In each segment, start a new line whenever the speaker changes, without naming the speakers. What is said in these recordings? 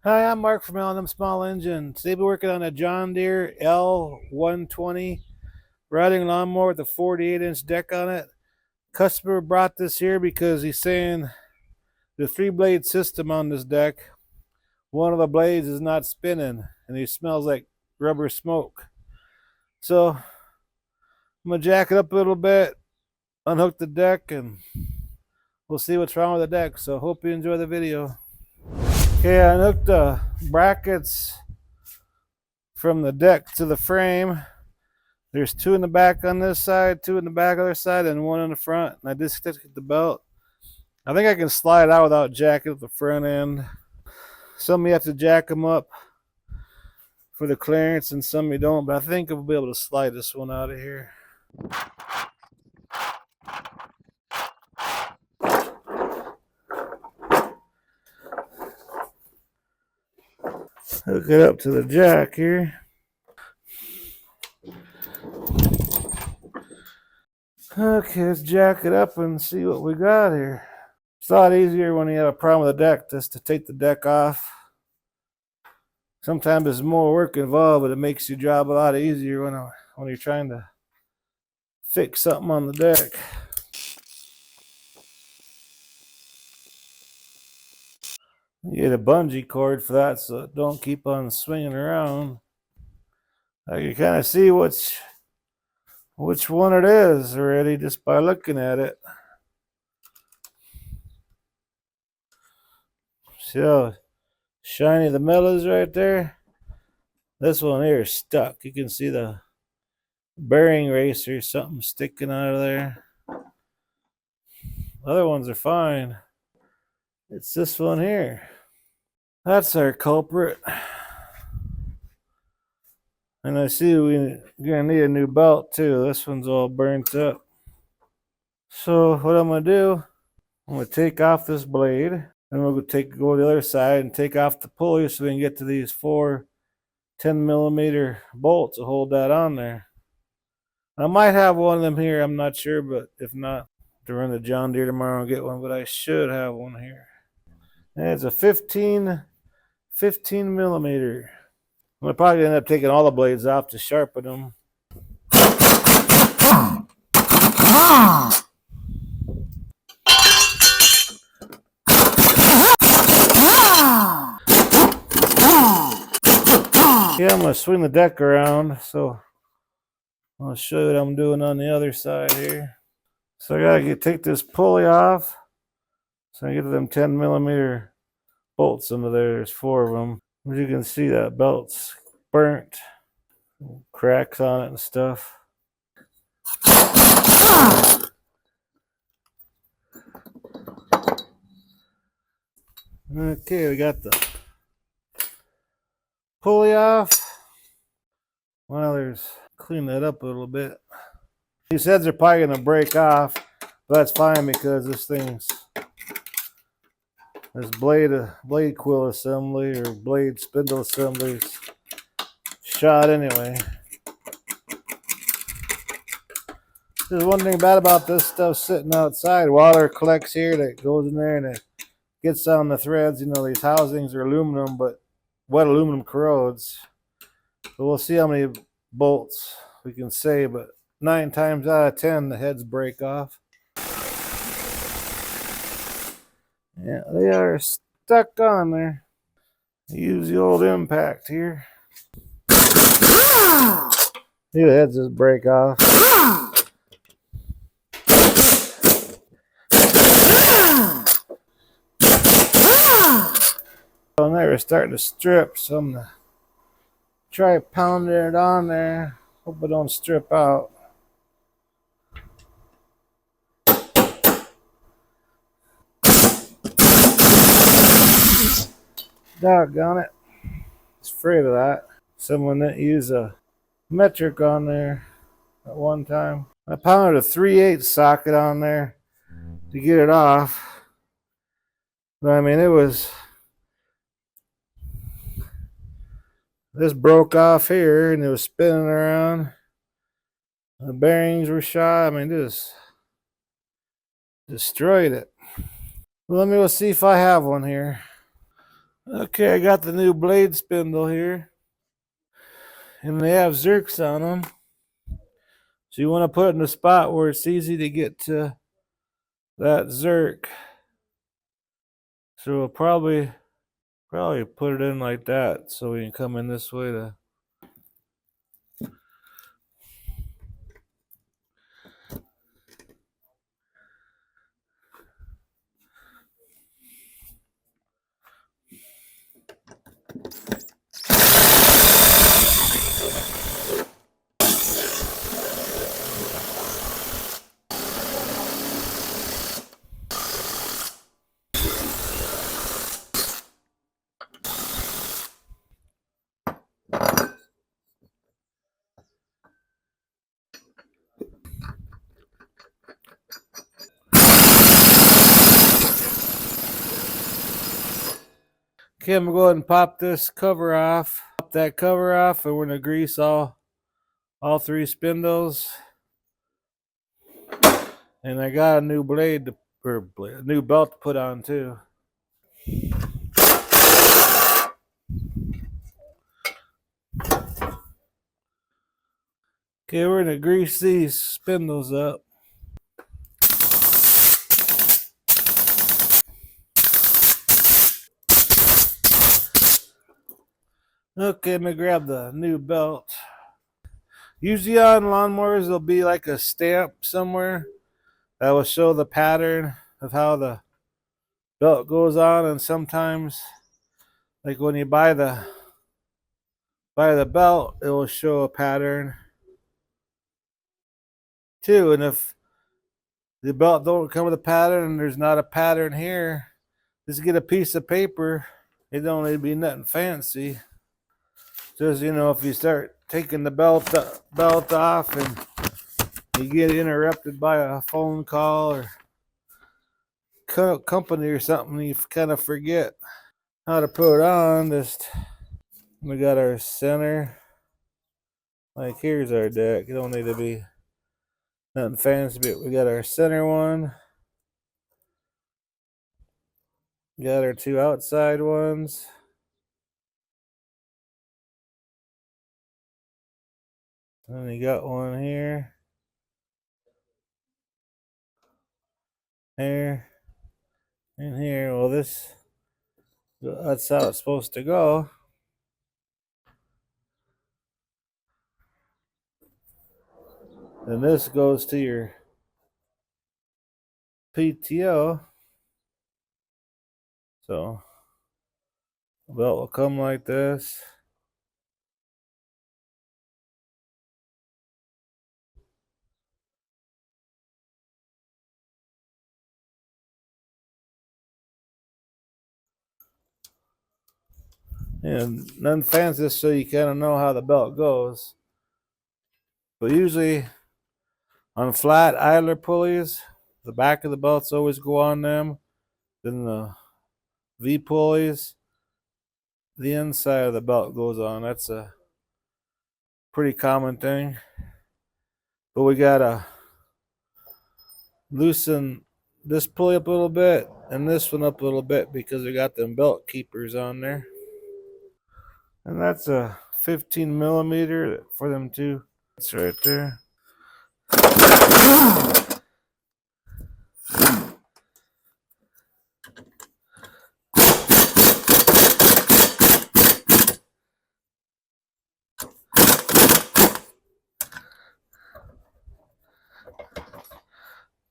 Hi, I'm Mark from L&M Small Engine. Today we're working on a John Deere L120 riding lawnmower with a 48-inch deck on it. Customer brought this here because he's saying the 3-blade system on this deck, one of the blades is not spinning and he smells like rubber smoke. So I'm gonna jack it up a little bit, unhook the deck, and we'll see what's wrong with the deck. So hope you enjoy the video. Okay, I unhooked the brackets from the deck to the frame. There's two in the back on this side, two in the back on the other side, and one in the front. And I disconnected the belt. I think I can slide out without jacking up the front end. Some you have to jack them up for the clearance, and some you don't. But I think I'll be able to slide this one out of here. Hook it up to the jack here. Okay, let's jack it up and see what we got here. It's a lot easier when you have a problem with the deck just to take the deck off. Sometimes there's more work involved, but it makes your job a lot easier when you're trying to fix something on the deck. You get a bungee cord for that so it don't keep on swinging around. You can kind of see which one it is already just by looking at it. See how shiny the metal is right there? This one here is stuck. You can see the bearing racer, something sticking out of there. Other ones are fine. It's this one here. That's our culprit. And I see we're gonna need a new belt too. This one's all burnt up. So what I'm gonna do, I'm gonna take off this blade, and we'll go to the other side and take off the pulley so we can get to these 4 10mm bolts to hold that on there. I might have one of them here, I'm not sure, but if not, to run the John Deere tomorrow and get one, but I should have one here. And it's a 15 millimeter. I'm gonna probably end up taking all the blades off to sharpen them. Yeah, I'm gonna swing the deck around, so I'll show you what I'm doing on the other side here. So I gotta take this pulley off, so I get to them 10mm bolts under there. There's 4 of them. As you can see, that belt's burnt, cracks on it and stuff. Okay, we got the pulley off. Well, clean that up a little bit. These heads are probably gonna break off, but that's fine because this blade quill assembly or blade spindle assembly is shot anyway. There's one thing bad about this stuff sitting outside. Water collects here, that goes in there and it gets on the threads. You know, these housings are aluminum, but wet aluminum corrodes. So we'll see how many bolts we can save, but 9 times out of 10 the heads break off. Yeah, they are stuck on there. Use the old impact here. See, the heads just break off. And they were starting to strip, so I'm gonna try pounding it on there. Hope it don't strip out. Doggone it. I was afraid of that. Someone that used a metric on there at one time. I pounded a 3/8 socket on there to get it off. But I mean, this broke off here and it was spinning around. The bearings were shot. I mean, just destroyed it. Well, let me go see if I have one here. Okay, I got the new blade spindle here, and they have zerks on them. So you want to put it in a spot where it's easy to get to that zerk. So we'll probably put it in like that, so we can come in this way to. Okay, I'm gonna go ahead and pop this cover off. Pop that cover off, and we're gonna grease all three spindles. And I got a new a new belt to put on too. Okay, we're gonna grease these spindles up. Okay, I'm gonna grab the new belt. Usually on lawnmowers, there'll be like a stamp somewhere that will show the pattern of how the belt goes on, and sometimes, like when you buy the belt, it will show a pattern too. And if the belt don't come with a pattern and there's not a pattern here, just get a piece of paper. It don't need to be nothing fancy. Just, if you start taking the belt off and you get interrupted by a phone call or company or something, you kind of forget how to put it on. We got our center. Like, here's our deck. It don't need to be nothing fancy, but we got our center one. We got our two outside ones. And you got one here. Here. And here. Well, that's how it's supposed to go. And this goes to your PTO. So the belt will come like this. And none fancy, so you kind of know how the belt goes. But usually on flat idler pulleys, the back of the belts always go on them. Then the V pulleys, the inside of the belt goes on. That's a pretty common thing. But we gotta loosen this pulley up a little bit and this one up a little bit because we got them belt keepers on there. And that's a 15 millimeter for them two. That's right there.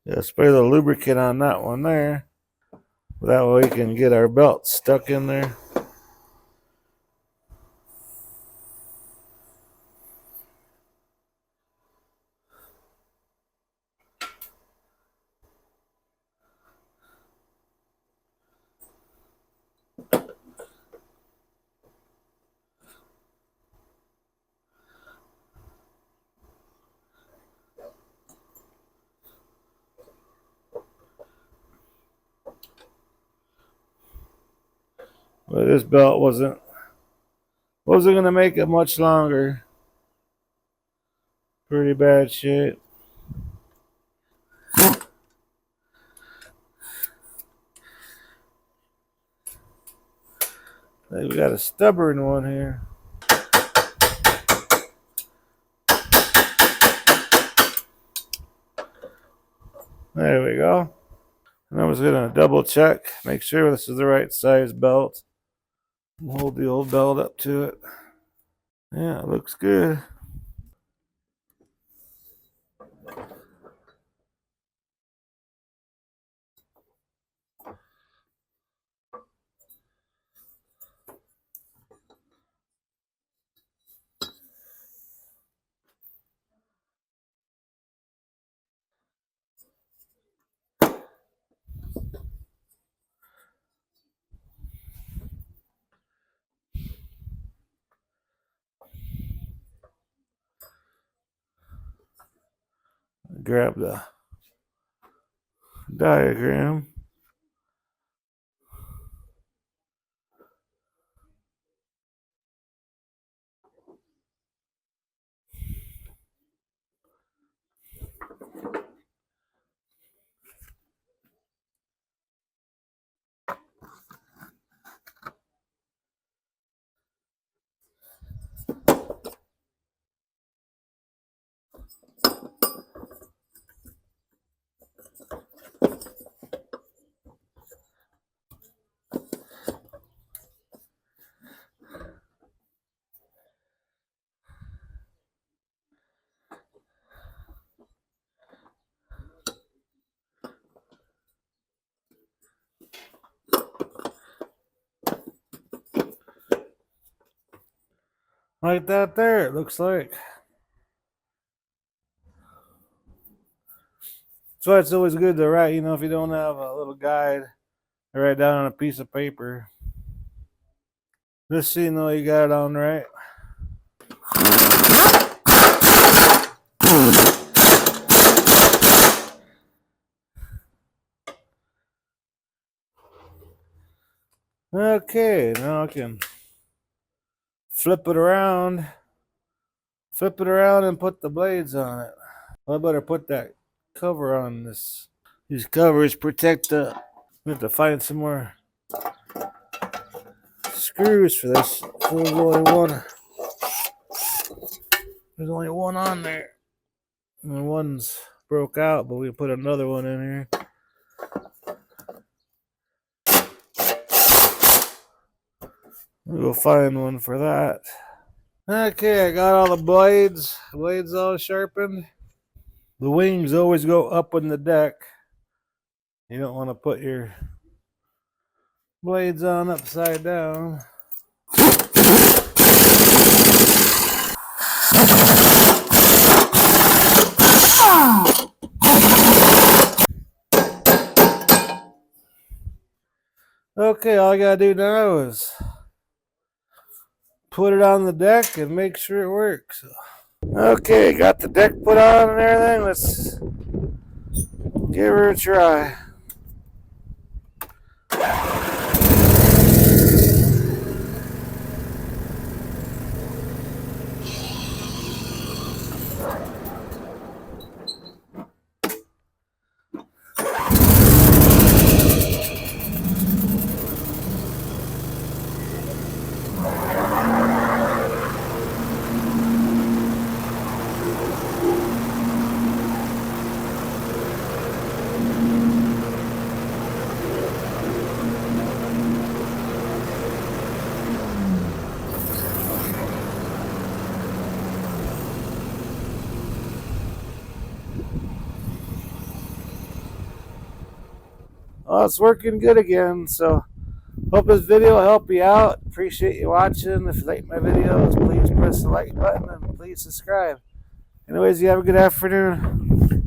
Yeah, spray the lubricant on that one there. That way we can get our belt stuck in there. But this belt wasn't gonna make it much longer. Pretty bad shape. We got a stubborn one here. There we go. And I was going to double check, make sure this is the right size belt. Hold the old belt up to it. Yeah, it looks good. Grab the diagram. Like that there, it looks like. That's why it's always good to write, if you don't have a little guide, write down on a piece of paper. Just so you know you got it on right. Okay, now I can flip it around and put the blades on it. I better put that cover on this. These covers protect the. We have to find some more screws for this. There's only one on there. And one's broke out, but we put another one in here. We'll find one for that. Okay, I got all the blades all sharpened. The wings always go up on the deck. You don't want to put your blades on upside down. Okay, all I gotta do now is put it on the deck and make sure it works. Okay, got the deck put on and everything. Let's give her a try. Well, it's working good again, so hope this video will help you out. Appreciate you watching. If you like my videos, please press the like button and please subscribe. Anyways, you have a good afternoon.